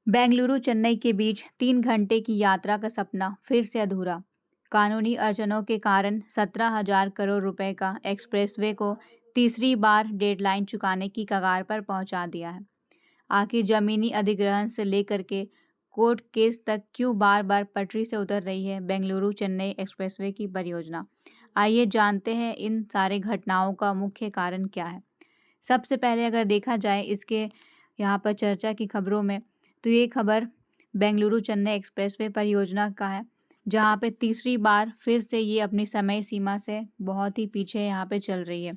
बेंगलुरु चेन्नई के बीच 3 घंटे की यात्रा का सपना फिर से अधूरा। कानूनी अड़चनों के कारण 17,000 करोड़ रुपए का एक्सप्रेसवे को तीसरी बार डेडलाइन चुकाने की कगार पर पहुंचा दिया है। आखिर जमीनी अधिग्रहण से लेकर के कोर्ट केस तक क्यों बार बार पटरी से उतर रही है बेंगलुरु चेन्नई एक्सप्रेसवे की परियोजना। आइए जानते हैं इन सारे घटनाओं का मुख्य कारण क्या है। सबसे पहले अगर देखा जाए इसके यहाँ पर चर्चा की खबरों में, तो ये खबर बेंगलुरु चेन्नई एक्सप्रेसवे परियोजना का है, जहाँ पे तीसरी बार फिर से ये अपनी समय सीमा से बहुत ही पीछे यहाँ पे चल रही है।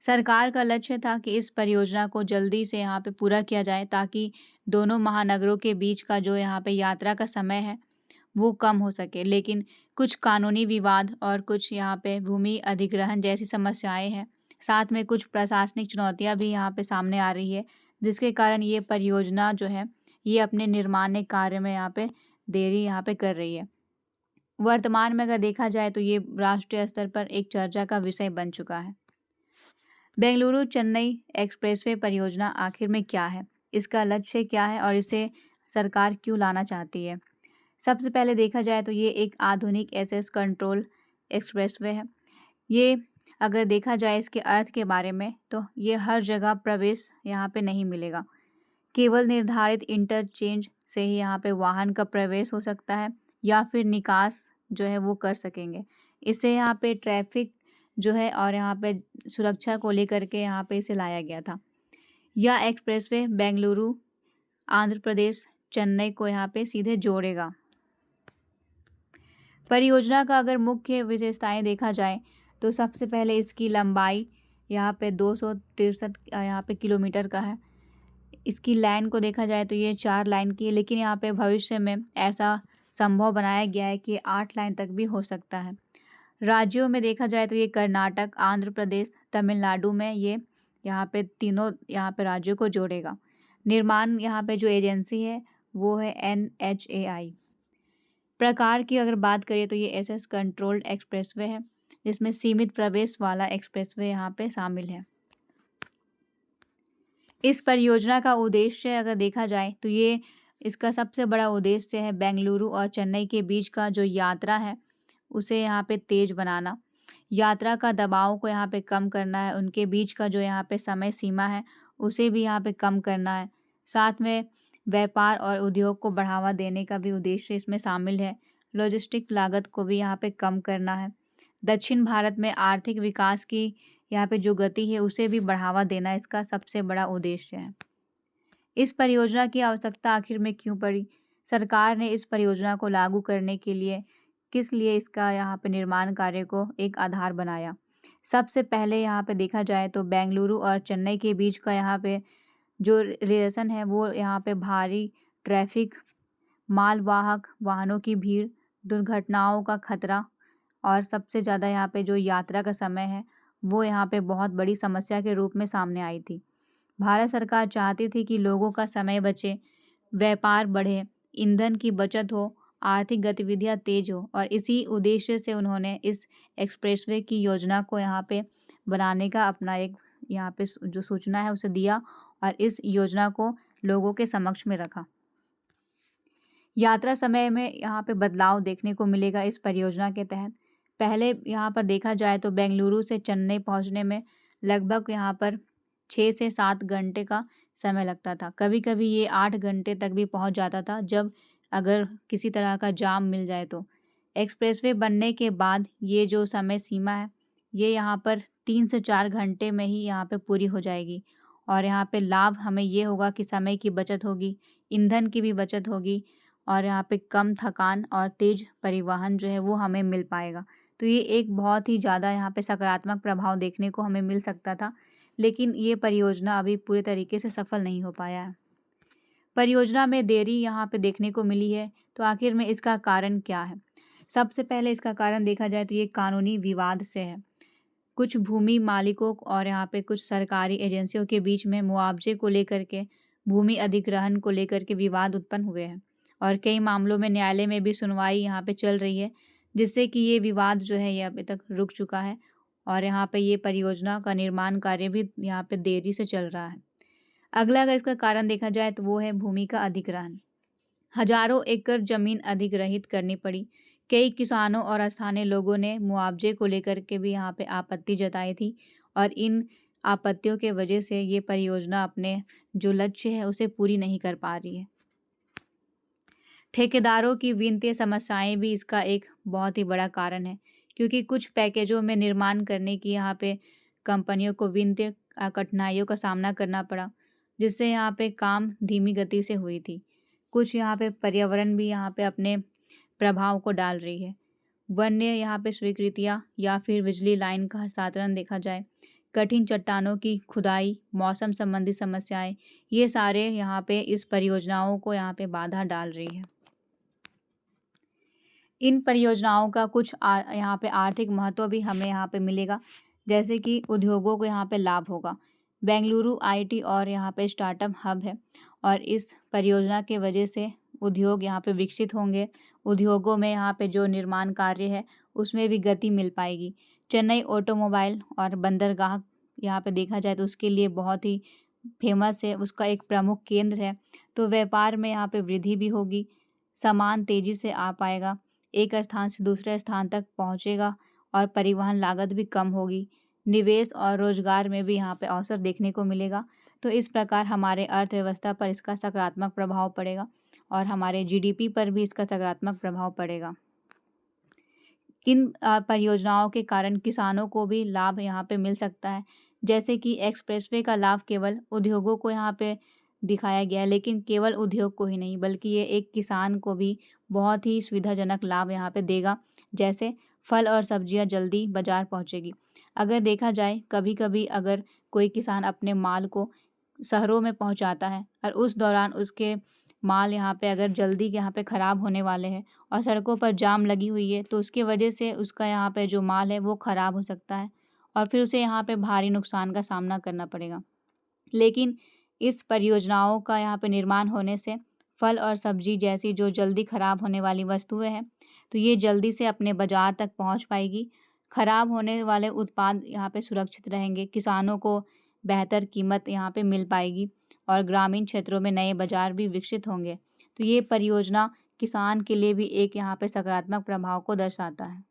सरकार का लक्ष्य था कि इस परियोजना को जल्दी से यहाँ पे पूरा किया जाए ताकि दोनों महानगरों के बीच का जो यहाँ पे यात्रा का समय है वो कम हो सके, लेकिन कुछ कानूनी विवाद और कुछ यहाँ पे भूमि अधिग्रहण जैसी समस्याएं हैं, साथ में कुछ प्रशासनिक चुनौतियां भी यहाँ पे सामने आ रही है, जिसके कारण ये परियोजना जो है ये अपने निर्माण कार्य में यहाँ पे देरी यहाँ पे कर रही है। वर्तमान में अगर देखा जाए तो ये राष्ट्रीय स्तर पर एक चर्चा का विषय बन चुका है। बेंगलुरु चेन्नई एक्सप्रेसवे परियोजना आखिर में क्या है, इसका लक्ष्य क्या है और इसे सरकार क्यों लाना चाहती है। सबसे पहले देखा जाए तो ये एक आधुनिक एसेस कंट्रोल एक्सप्रेसवे है। ये अगर देखा जाए इसके अर्थ के बारे में, तो ये हर जगह प्रवेश यहाँ पे नहीं मिलेगा। केवल निर्धारित इंटरचेंज से ही यहाँ पे वाहन का प्रवेश हो सकता है या फिर निकास जो है वो कर सकेंगे। इससे यहाँ पे ट्रैफिक जो है और यहाँ पे सुरक्षा को लेकर के यहाँ पे इसे लाया गया था। यह एक्सप्रेसवे बेंगलुरु आंध्र प्रदेश चेन्नई को यहाँ पे सीधे जोड़ेगा। परियोजना का अगर मुख्य विशेषताएं देखा जाए तो सबसे पहले इसकी लंबाई यहाँ पे 263 यहाँ पे किलोमीटर का है। इसकी लाइन को देखा जाए तो ये 4 लाइन की है, लेकिन यहाँ पे भविष्य में ऐसा संभव बनाया गया है कि 8 लाइन तक भी हो सकता है। राज्यों में देखा जाए तो ये कर्नाटक, आंध्र प्रदेश, तमिलनाडु में ये यहाँ पे तीनों यहाँ पे राज्यों को जोड़ेगा। निर्माण यहाँ पे जो एजेंसी है वो है NHAI। प्रकार की अगर बात करें तो ये एसएस कंट्रोल्ड एक्सप्रेसवे है, जिसमें सीमित प्रवेश वाला एक्सप्रेसवे यहाँ पे शामिल है। इस परियोजना का उद्देश्य अगर देखा जाए तो ये इसका सबसे बड़ा उद्देश्य है बेंगलुरु और चेन्नई के बीच का जो यात्रा है उसे यहाँ पे तेज बनाना, यात्रा का दबाव को यहाँ पे कम करना है, उनके बीच का जो यहाँ पे समय सीमा है उसे भी यहाँ पे कम करना है। साथ में व्यापार और उद्योग को बढ़ावा देने का भी उद्देश्य इसमें शामिल है। लॉजिस्टिक लागत को भी यहाँ पे कम करना है। दक्षिण भारत में आर्थिक विकास की यहाँ पे जो गति है उसे भी बढ़ावा देना इसका सबसे बड़ा उद्देश्य है। इस परियोजना की आवश्यकता आखिर में क्यों पड़ी? सरकार ने इस परियोजना को लागू करने के लिए किस लिए इसका यहाँ पे निर्माण कार्य को एक आधार बनाया? सबसे पहले यहाँ पे देखा जाए तो बेंगलुरु और चेन्नई के बीच का यहाँ पे जो रिलेशन है वो यहाँ पे भारी ट्रैफिक, मालवाहक वाहनों की भीड़, दुर्घटनाओं का खतरा और सबसे ज़्यादा यहाँ पे जो यात्रा का समय है वो यहाँ पे बहुत बड़ी समस्या के रूप में सामने आई थी। भारत सरकार चाहती थी कि लोगों का समय बचे, व्यापार बढ़े, ईंधन की बचत हो, आर्थिक गतिविधियां तेज हो, और इसी उद्देश्य से उन्होंने इस एक्सप्रेसवे की योजना को यहाँ पे बनाने का अपना एक यहाँ पे जो सूचना है उसे दिया और इस योजना को लोगों के समक्ष में रखा। यात्रा समय में यहाँ पे बदलाव देखने को मिलेगा इस परियोजना के तहत। पहले यहाँ पर देखा जाए तो बेंगलुरु से चेन्नई पहुँचने में लगभग यहाँ पर 6 से 7 घंटे का समय लगता था। कभी कभी ये 8 घंटे तक भी पहुँच जाता था जब अगर किसी तरह का जाम मिल जाए तो। एक्सप्रेसवे बनने के बाद ये जो समय सीमा है ये यहाँ पर 3 से 4 घंटे में ही यहाँ पे पूरी हो जाएगी और यहाँ पे लाभ हमें ये होगा कि समय की बचत होगी, ईंधन की भी बचत होगी और यहाँ पे कम थकान और तेज परिवहन जो है वो हमें मिल पाएगा। तो ये एक बहुत ही ज़्यादा यहाँ पे सकारात्मक प्रभाव देखने को हमें मिल सकता था, लेकिन ये परियोजना अभी पूरे तरीके से सफल नहीं हो पाया है। परियोजना में देरी यहाँ पे देखने को मिली है, तो आखिर में इसका कारण क्या है? सबसे पहले इसका कारण देखा जाए तो ये कानूनी विवाद से है। कुछ भूमि मालिकों और यहाँ पे कुछ सरकारी एजेंसियों के बीच में मुआवजे को लेकर के, भूमि अधिग्रहण को लेकर के विवाद उत्पन्न हुए हैं और कई मामलों में न्यायालय में भी सुनवाई यहाँ पे चल रही है, जिससे कि ये विवाद जो है ये अभी तक रुक चुका है और यहाँ पे ये परियोजना का निर्माण कार्य भी यहाँ पे देरी से चल रहा है। अगला अगर इसका कारण देखा जाए तो वो है भूमि का अधिग्रहण। हजारों एकड़ जमीन अधिग्रहित करनी पड़ी। कई किसानों और स्थानीय लोगों ने मुआवजे को लेकर के भी यहाँ पे आपत्ति जताई थी और इन आपत्तियों के वजह से ये परियोजना अपने जो लक्ष्य है उसे पूरी नहीं कर पा रही है। ठेकेदारों की वित्तीय समस्याएं भी इसका एक बहुत ही बड़ा कारण है, क्योंकि कुछ पैकेजों में निर्माण करने की यहाँ पे कंपनियों को वित्तीय कठिनाइयों का सामना करना पड़ा, जिससे यहाँ पे काम धीमी गति से हुई थी। कुछ यहाँ पे पर्यावरण भी यहाँ पे अपने प्रभाव को डाल रही है। वन्य यहाँ पे स्वीकृतियाँ या फिर बिजली लाइन का हस्तांतरण देखा जाए, कठिन चट्टानों की खुदाई, मौसम संबंधी समस्याएं, ये सारे यहाँ पे इस परियोजनाओं को यहाँ पे बाधा डाल रही है। इन परियोजनाओं का कुछ यहाँ पे आर्थिक महत्व भी हमें यहाँ पे मिलेगा, जैसे कि उद्योगों को यहाँ पे लाभ होगा। बेंगलुरु आईटी और यहाँ पे स्टार्टअप हब है और इस परियोजना के वजह से उद्योग यहाँ पे विकसित होंगे। उद्योगों में यहाँ पे जो निर्माण कार्य है उसमें भी गति मिल पाएगी। चेन्नई ऑटोमोबाइल और बंदरगाह यहाँ पे देखा जाए तो उसके लिए बहुत ही फेमस है, उसका एक प्रमुख केंद्र है, तो व्यापार में यहाँ पे वृद्धि भी होगी। सामान तेजी से आ पाएगा, एक स्थान से दूसरे स्थान तक पहुँचेगा और परिवहन लागत भी कम होगी। निवेश और रोजगार में भी यहाँ पे अवसर देखने को मिलेगा। तो इस प्रकार हमारे अर्थव्यवस्था पर इसका सकारात्मक प्रभाव पड़ेगा और हमारे जीडीपी पर भी इसका सकारात्मक प्रभाव पड़ेगा। इन परियोजनाओं के कारण किसानों को भी लाभ यहाँ पे मिल सकता है, जैसे कि एक्सप्रेसवे का लाभ केवल उद्योगों को यहाँ पे दिखाया गया है, लेकिन केवल उद्योग को ही नहीं बल्कि ये एक किसान को भी बहुत ही सुविधाजनक लाभ यहाँ पे देगा। जैसे फल और सब्जियाँ जल्दी बाजार पहुँचेगी। अगर देखा जाए कभी कभी अगर कोई किसान अपने माल को शहरों में पहुँचाता है और उस दौरान उसके माल यहाँ पे अगर जल्दी यहाँ पे ख़राब होने वाले हैं और सड़कों पर जाम लगी हुई है, तो उसके वजह से उसका यहाँ पे जो माल है वो ख़राब हो सकता है और फिर उसे यहाँ पे भारी नुकसान का सामना करना पड़ेगा। लेकिन इस परियोजनाओं का यहाँ पे निर्माण होने से फल और सब्जी जैसी जो जल्दी ख़राब होने वाली वस्तुएं हैं, तो ये जल्दी से अपने बाज़ार तक पहुँच पाएगी। ख़राब होने वाले उत्पाद यहाँ पे सुरक्षित रहेंगे, किसानों को बेहतर कीमत यहाँ पे मिल पाएगी और ग्रामीण क्षेत्रों में नए बाज़ार भी विकसित होंगे। तो ये परियोजना किसान के लिए भी एक यहाँ पे सकारात्मक प्रभाव को दर्शाता है।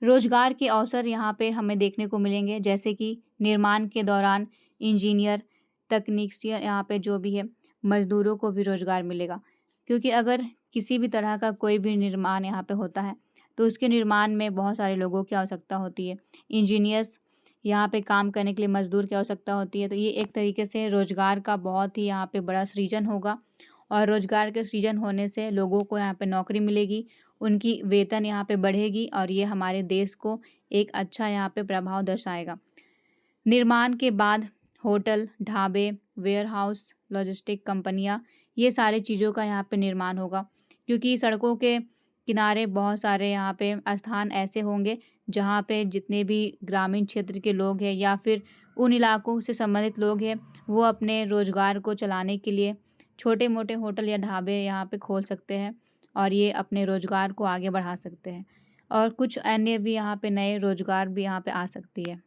रोजगार के अवसर यहाँ पे हमें देखने को मिलेंगे, जैसे कि निर्माण के दौरान इंजीनियर, तकनीशियन यहाँ पे जो भी है मजदूरों को भी रोजगार मिलेगा, क्योंकि अगर किसी भी तरह का कोई भी निर्माण यहाँ पे होता है तो उसके निर्माण में बहुत सारे लोगों की आवश्यकता होती है। इंजीनियर्स यहाँ पे काम करने के लिए मजदूर की आवश्यकता होती है, तो ये एक तरीके से रोजगार का बहुत ही यहाँ पे बड़ा सृजन होगा और रोजगार के सृजन होने से लोगों को यहाँ पे नौकरी मिलेगी, उनकी वेतन यहाँ पे बढ़ेगी और ये हमारे देश को एक अच्छा यहाँ पे प्रभाव दर्शाएगा। निर्माण के बाद होटल, ढाबे, वेयरहाउस, लॉजिस्टिक कंपनियाँ, ये सारी चीज़ों का यहाँ पे निर्माण होगा, क्योंकि सड़कों के किनारे बहुत सारे यहाँ पे स्थान ऐसे होंगे जहाँ पे जितने भी ग्रामीण क्षेत्र के लोग हैं या फिर उन इलाकों से संबंधित लोग हैं, वो अपने रोजगार को चलाने के लिए छोटे मोटे होटल या ढाबे यहाँ पे खोल सकते हैं और ये अपने रोजगार को आगे बढ़ा सकते हैं और कुछ अन्य भी यहाँ पे नए रोजगार भी यहाँ पे आ सकती है।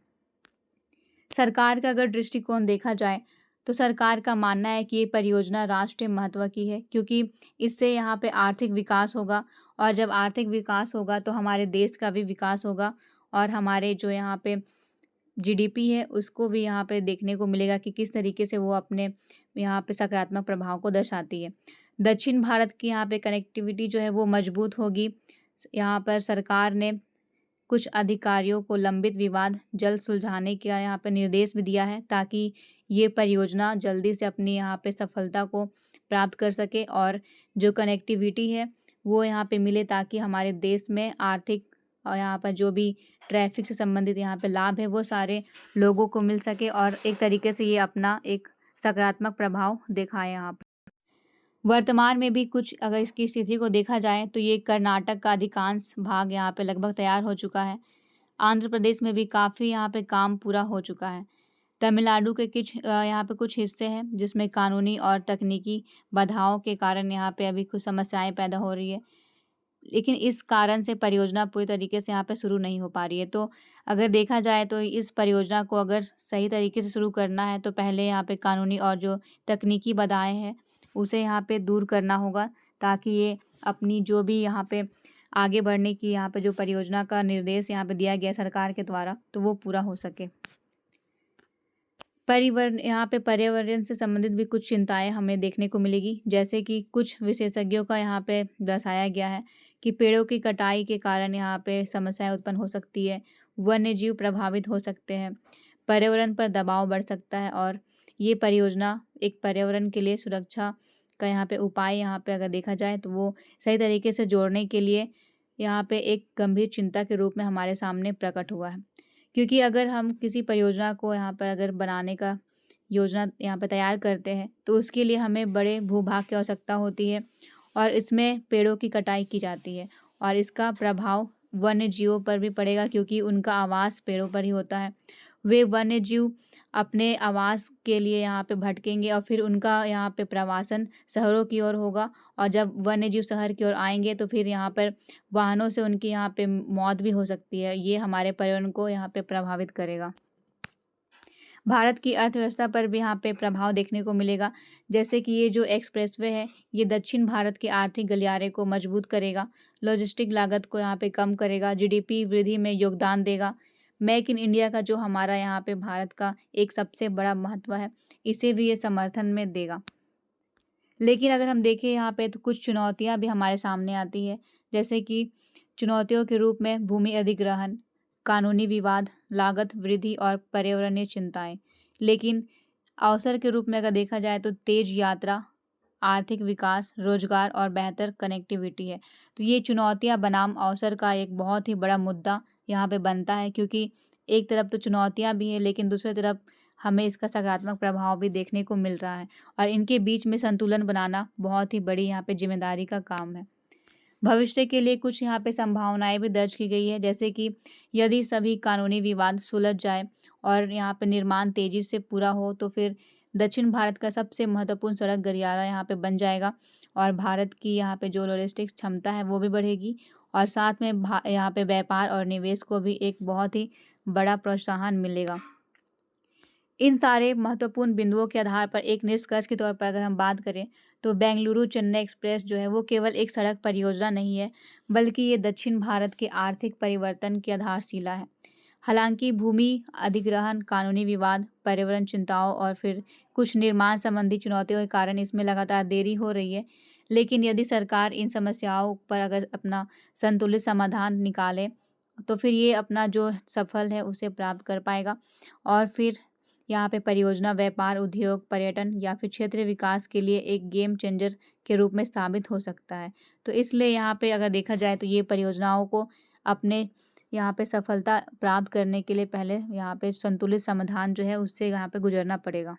सरकार का अगर दृष्टिकोण देखा जाए तो सरकार का मानना है कि ये परियोजना राष्ट्रीय महत्व की है, क्योंकि इससे यहाँ पे आर्थिक विकास होगा और जब आर्थिक विकास होगा तो हमारे देश का भी विकास होगा और हमारे जो यहाँ पे जीडीपी है उसको भी यहाँ पे देखने को मिलेगा कि किस तरीके से वो अपने यहाँ पे सकारात्मक प्रभाव को दर्शाती है। दक्षिण भारत की यहाँ पे कनेक्टिविटी जो है वो मजबूत होगी। यहाँ पर सरकार ने कुछ अधिकारियों को लंबित विवाद जल्द सुलझाने का यहाँ पे निर्देश भी दिया है, ताकि ये परियोजना जल्दी से अपनी यहाँ पे सफलता को प्राप्त कर सके और जो कनेक्टिविटी है वो यहाँ पे मिले, ताकि हमारे देश में आर्थिक और यहाँ पर जो भी ट्रैफिक से संबंधित यहाँ पे लाभ है वो सारे लोगों को मिल सके और एक तरीके से ये अपना एक सकारात्मक प्रभाव दिखाए यहाँ पे। वर्तमान में भी कुछ अगर इसकी स्थिति को देखा जाए तो ये कर्नाटक का अधिकांश भाग यहाँ पे लगभग तैयार हो चुका है। आंध्र प्रदेश में भी काफ़ी यहाँ पे काम पूरा हो चुका है। तमिलनाडु के यहाँ पे कुछ हिस्से हैं जिसमें कानूनी और तकनीकी बाधाओं के कारण यहाँ पे अभी कुछ समस्याएं पैदा हो रही है, लेकिन इस कारण से परियोजना पूरी तरीके से यहाँ पे शुरू नहीं हो पा रही है। तो अगर देखा जाए तो इस परियोजना को अगर सही तरीके से शुरू करना है तो पहले यहाँ पे कानूनी और जो तकनीकी बाधाएं हैं उसे यहाँ पे दूर करना होगा, ताकि ये अपनी जो भी यहाँ पे आगे बढ़ने की यहाँ पे जो परियोजना का निर्देश यहाँ पे दिया गया है सरकार के द्वारा, तो वो पूरा हो सके। यहाँ पे पर्यावरण से संबंधित भी कुछ चिंताएं हमें देखने को मिलेगी, जैसे कि कुछ विशेषज्ञों का यहाँ पे दर्शाया गया है कि पेड़ों की कटाई के कारण यहाँ पे समस्याएं उत्पन्न हो सकती है, वन्य जीव प्रभावित हो सकते हैं, पर्यावरण पर दबाव बढ़ सकता है, और ये परियोजना एक पर्यावरण के लिए सुरक्षा का यहाँ पे उपाय यहाँ पे अगर देखा जाए तो वो सही तरीके से जोड़ने के लिए यहाँ पे एक गंभीर चिंता के रूप में हमारे सामने प्रकट हुआ है। क्योंकि अगर हम किसी परियोजना को यहाँ पर अगर बनाने का योजना यहाँ पर तैयार करते हैं, तो उसके लिए हमें बड़े भूभाग की आवश्यकता होती है, और इसमें पेड़ों की कटाई की जाती है, और इसका प्रभाव वन्य जीवों पर भी पड़ेगा, क्योंकि उनका आवास पेड़ों पर ही होता है। वे वन्य जीव अपने आवास के लिए यहाँ पे भटकेंगे, और फिर उनका यहाँ पे प्रवासन शहरों की ओर होगा, और जब वन्य जीव शहर की ओर आएंगे तो फिर यहाँ पर वाहनों से उनकी यहाँ पे मौत भी हो सकती है। ये हमारे पर्यावरण को यहाँ पे प्रभावित करेगा। भारत की अर्थव्यवस्था पर भी यहाँ पे प्रभाव देखने को मिलेगा, जैसे कि ये जो एक्सप्रेसवे है, ये दक्षिण भारत के आर्थिक गलियारे को मजबूत करेगा, लॉजिस्टिक लागत को यहाँ पे कम करेगा, जीडीपी वृद्धि में योगदान देगा। मेक इन इंडिया का जो हमारा यहाँ पे भारत का एक सबसे बड़ा महत्व है, इसे भी ये समर्थन में देगा। लेकिन अगर हम देखें यहाँ पे तो कुछ चुनौतियाँ भी हमारे सामने आती है, जैसे कि चुनौतियों के रूप में भूमि अधिग्रहण, कानूनी विवाद, लागत वृद्धि और पर्यावरणीय चिंताएं। लेकिन अवसर के रूप में अगर देखा जाए तो तेज यात्रा, आर्थिक विकास, रोजगार और बेहतर कनेक्टिविटी है। तो ये चुनौतियां बनाम अवसर का एक बहुत ही बड़ा मुद्दा यहाँ पे बनता है, क्योंकि एक तरफ तो चुनौतियां भी है, लेकिन दूसरी तरफ हमें इसका सकारात्मक प्रभाव भी देखने को मिल रहा है, और इनके बीच में संतुलन बनाना बहुत ही बड़ी यहाँ पे जिम्मेदारी का काम है। भविष्य के लिए कुछ यहाँ पे संभावनाएं भी दर्ज की गई है, जैसे कि यदि सभी कानूनी विवाद सुलझ जाए और यहाँ पे निर्माण तेजी से पूरा हो, तो फिर दक्षिण भारत का सबसे महत्वपूर्ण सड़क गलियारा यहाँ पे बन जाएगा, और भारत की यहाँ पे जो लॉजिस्टिक्स क्षमता है वो भी बढ़ेगी, और साथ में यहाँ पे व्यापार और निवेश को भी एक बहुत ही बड़ा प्रोत्साहन मिलेगा। इन सारे महत्वपूर्ण बिंदुओं के आधार पर एक निष्कर्ष के तौर पर अगर हम बात करें, तो बेंगलुरु चेन्नई एक्सप्रेस जो है वो केवल एक सड़क परियोजना नहीं है, बल्कि ये दक्षिण भारत के आर्थिक परिवर्तन की आधारशिला है। हालांकि भूमि अधिग्रहण, कानूनी विवाद, पर्यावरण चिंताओं और फिर कुछ निर्माण संबंधी चुनौतियों के कारण इसमें लगातार देरी हो रही है, लेकिन यदि सरकार इन समस्याओं पर अगर अपना संतुलित समाधान निकाले, तो फिर ये अपना जो सफल है उसे प्राप्त कर पाएगा, और फिर यहाँ पे परियोजना व्यापार, उद्योग, पर्यटन या फिर क्षेत्रीय विकास के लिए एक गेम चेंजर के रूप में साबित हो सकता है। तो इसलिए यहाँ पे अगर देखा जाए तो ये परियोजनाओं को अपने यहाँ पे सफलता प्राप्त करने के लिए पहले यहाँ पे संतुलित समाधान जो है उससे यहाँ पे गुजरना पड़ेगा।